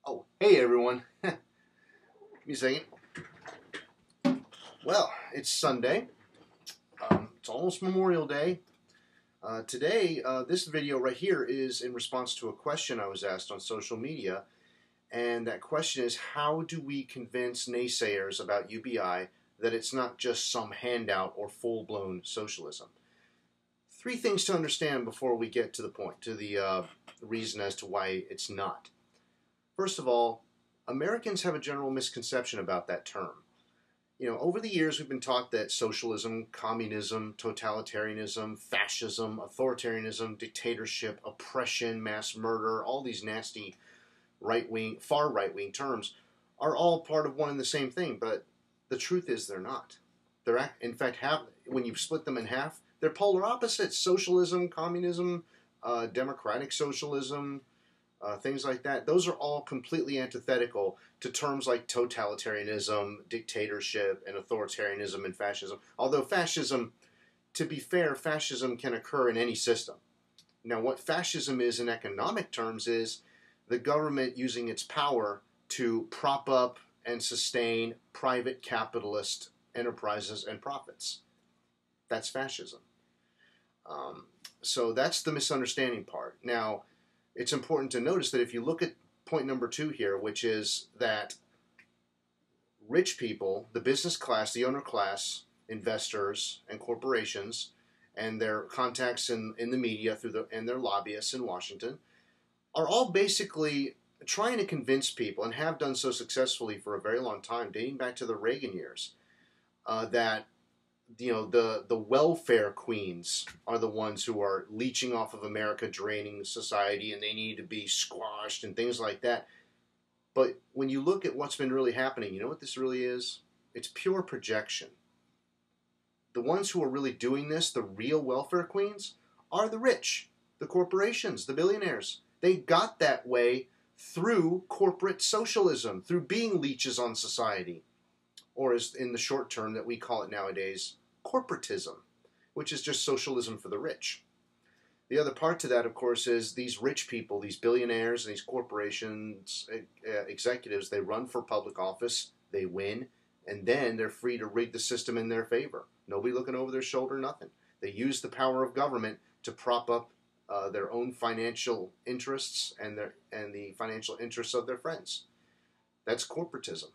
Oh, hey everyone. Give me a second. Well, it's Sunday. It's almost Memorial Day. Today, this video right here is in response to a question I was asked on social media. And that question is, how do we convince naysayers about UBI that it's not just some handout or full-blown socialism? Three things to understand before we get to the point, to the reason as to why it's not. First of all, Americans have a general misconception about that term. You know, over the years we've been taught that socialism, communism, totalitarianism, fascism, authoritarianism, dictatorship, oppression, mass murder, all these nasty right-wing, far right-wing terms are all part of one and the same thing, but the truth is they're not. They're, in fact, when you split them in half, they're polar opposites. Socialism, communism, democratic socialism, things like that. Those are all completely antithetical to terms like totalitarianism, dictatorship, and authoritarianism and fascism. Although fascism, to be fair, fascism can occur in any system. Now, what fascism is in economic terms is the government using its power to prop up and sustain private capitalist enterprises and profits. That's fascism. So that's the misunderstanding part. Now, it's important to notice that if you look at point number 2 here, which is that rich people, the business class, the owner class, investors and corporations, and their contacts in the media and their lobbyists in Washington, are all basically trying to convince people, and have done so successfully for a very long time, dating back to the Reagan years, that the welfare queens are the ones who are leeching off of America, draining society, and they need to be squashed and things like that. But when you look at what's been really happening, you know what this really is? It's pure projection. The ones who are really doing this, the real welfare queens, are the rich, the corporations, the billionaires. They got that way through corporate socialism, through being leeches on society. Or as in the short term that we call it nowadays, corporatism, which is just socialism for the rich. The other part to that, of course, is these rich people, these billionaires and these corporations, executives, they run for public office, they win, and then they're free to rig the system in their favor. Nobody looking over their shoulder, nothing. They use the power of government to prop up their own financial interests and the financial interests of their friends. That's corporatism.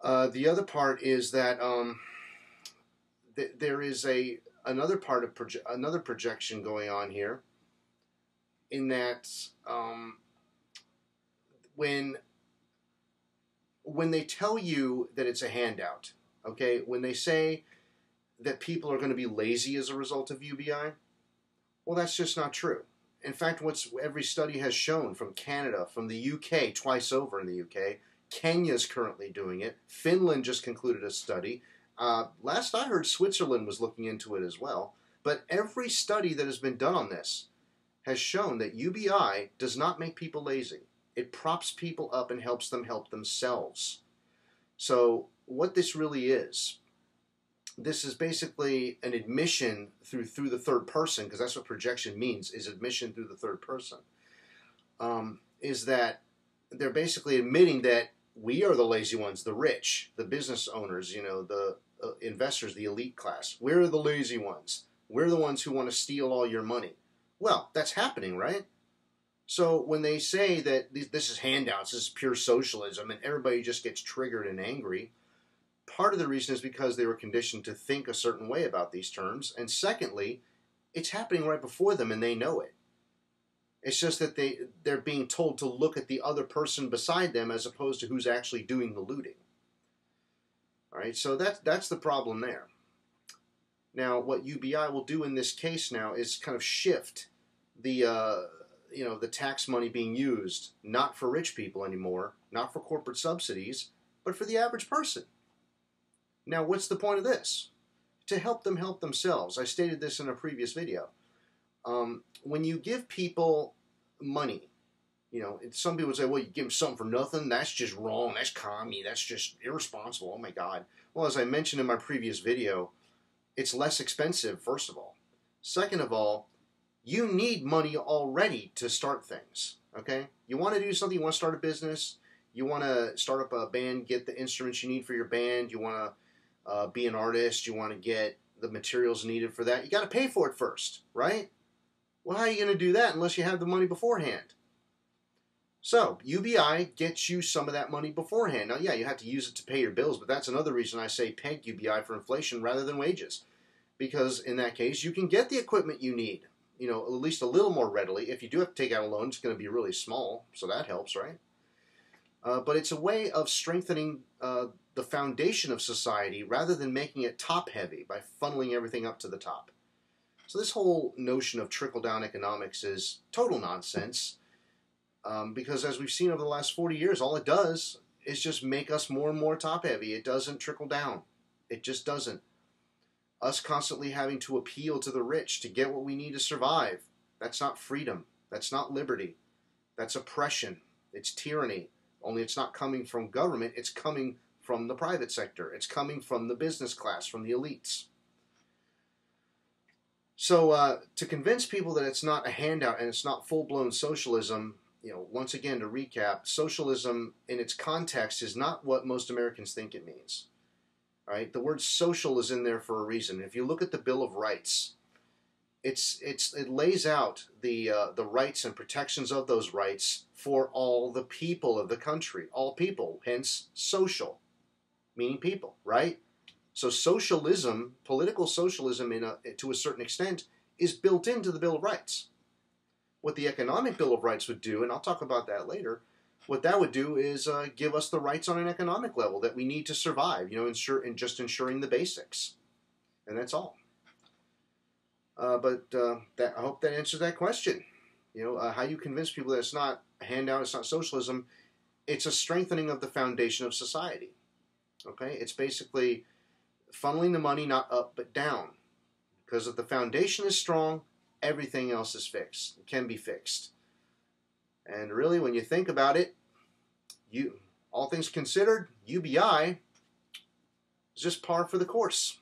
The other part is that there is another part of another projection going on here, in that when they tell you that it's a handout, okay, when they say that people are going to be lazy as a result of UBI, well, that's just not true. In fact, every study has shown from Canada, from the UK, twice over in the UK. Kenya's currently doing it. Finland just concluded a study. Last I heard, Switzerland was looking into it as well. But every study that has been done on this has shown that UBI does not make people lazy. It props people up and helps them help themselves. So what this really is, this is basically an admission through the third person, because that's what projection means, is admission through the third person. Is that they're basically admitting that we are the lazy ones, the rich, the business owners, the investors, the elite class. We're the lazy ones. We're the ones who want to steal all your money. Well, that's happening, right? So when they say that this is handouts, this is pure socialism, and everybody just gets triggered and angry, part of the reason is because they were conditioned to think a certain way about these terms, and secondly, it's happening right before them and they know it. It's just that they're being told to look at the other person beside them as opposed to who's actually doing the looting. All right, so that's the problem there. Now, what UBI will do in this case now is kind of shift the tax money being used not for rich people anymore, not for corporate subsidies, but for the average person. Now, what's the point of this? To help them help themselves. I stated this in a previous video. When you give people money, some people say, well, you give them something for nothing, that's just wrong, that's commie, that's just irresponsible, oh my God. Well, as I mentioned in my previous video, it's less expensive, first of all. Second of all, you need money already to start things, Okay? You want to do something, you want to start a business, you want to start up a band, get the instruments you need for your band, you want to be an artist, you want to get the materials needed for that, you got to pay for it first, right? Well, how are you going to do that unless you have the money beforehand? So, UBI gets you some of that money beforehand. Now, yeah, you have to use it to pay your bills, but that's another reason I say peg UBI for inflation rather than wages. Because in that case, you can get the equipment you need, at least a little more readily. If you do have to take out a loan, it's going to be really small, so that helps, right? But it's a way of strengthening the foundation of society rather than making it top-heavy by funneling everything up to the top. So this whole notion of trickle-down economics is total nonsense. Because as we've seen over the last 40 years, all it does is just make us more and more top-heavy. It doesn't trickle down. It just doesn't. Us constantly having to appeal to the rich to get what we need to survive. That's not freedom. That's not liberty. That's oppression. It's tyranny. Only it's not coming from government. It's coming from the private sector. It's coming from the business class, from the elites. So to convince people that it's not a handout and it's not full-blown socialism, once again, to recap, socialism in its context is not what most Americans think it means. Right? The word social is in there for a reason. If you look at the Bill of Rights, it lays out the rights and protections of those rights for all the people of the country. All people, hence social, meaning people, right? So socialism, political socialism to a certain extent, is built into the Bill of Rights. What the Economic Bill of Rights would do, and I'll talk about that later, what that would do is give us the rights on an economic level that we need to survive, just ensuring the basics. And that's all. I hope that answers that question. How you convince people that it's not a handout, it's not socialism, it's a strengthening of the foundation of society. Okay? It's basically funneling the money not up but down. Because if the foundation is strong, everything else is fixed. It can be fixed. And really, when you think about it, all things considered, UBI is just par for the course.